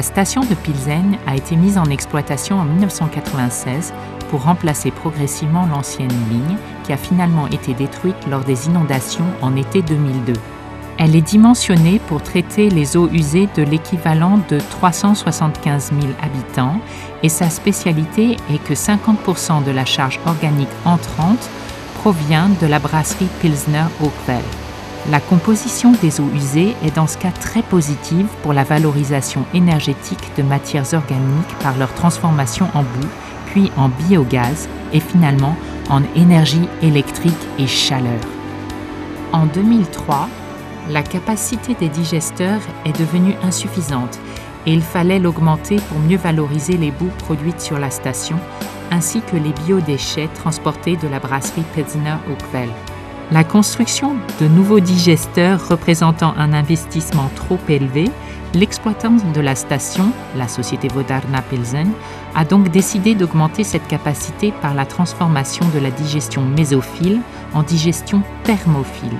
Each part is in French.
La station de Pilsen a été mise en exploitation en 1996 pour remplacer progressivement l'ancienne ligne qui a finalement été détruite lors des inondations en été 2002. Elle est dimensionnée pour traiter les eaux usées de l'équivalent de 375 000 habitants et sa spécialité est que 50% de la charge organique entrante provient de la brasserie Pilsner Urquell. La composition des eaux usées est dans ce cas très positive pour la valorisation énergétique de matières organiques par leur transformation en boue, puis en biogaz et finalement en énergie électrique et chaleur. En 2003, la capacité des digesteurs est devenue insuffisante et il fallait l'augmenter pour mieux valoriser les boues produites sur la station ainsi que les biodéchets transportés de la brasserie Pilsner Urquell. La construction de nouveaux digesteurs représentant un investissement trop élevé, l'exploitant de la station, la société Vodárna Pilsen, a donc décidé d'augmenter cette capacité par la transformation de la digestion mésophile en digestion thermophile.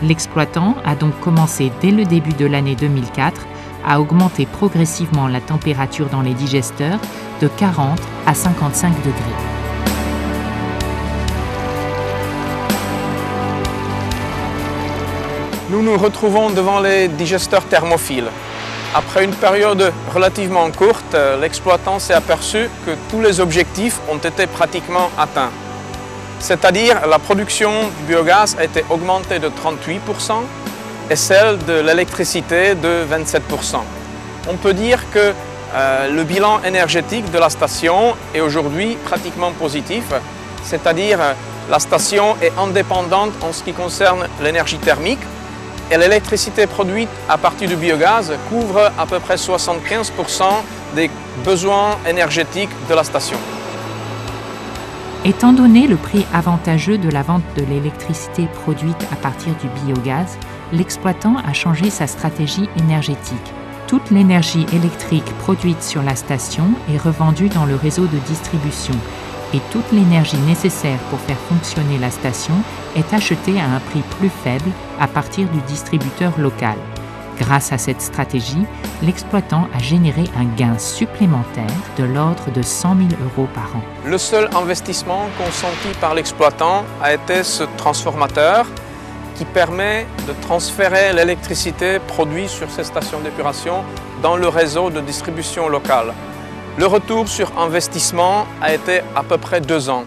L'exploitant a donc commencé dès le début de l'année 2004 à augmenter progressivement la température dans les digesteurs de 40 à 55 degrés. Nous nous retrouvons devant les digesteurs thermophiles. Après une période relativement courte, l'exploitant s'est aperçu que tous les objectifs ont été pratiquement atteints. C'est-à-dire la production du biogaz a été augmentée de 38% et celle de l'électricité de 27%. On peut dire que le bilan énergétique de la station est aujourd'hui pratiquement positif, c'est-à-dire la station est indépendante en ce qui concerne l'énergie thermique et l'électricité produite à partir du biogaz couvre à peu près 75% des besoins énergétiques de la station. Étant donné le prix avantageux de la vente de l'électricité produite à partir du biogaz, l'exploitant a changé sa stratégie énergétique. Toute l'énergie électrique produite sur la station est revendue dans le réseau de distribution et toute l'énergie nécessaire pour faire fonctionner la station est achetée à un prix plus faible à partir du distributeur local. Grâce à cette stratégie, l'exploitant a généré un gain supplémentaire de l'ordre de 100 000 € par an. Le seul investissement consenti par l'exploitant a été ce transformateur qui permet de transférer l'électricité produite sur ces stations d'épuration dans le réseau de distribution locale. Le retour sur investissement a été à peu près 2 ans.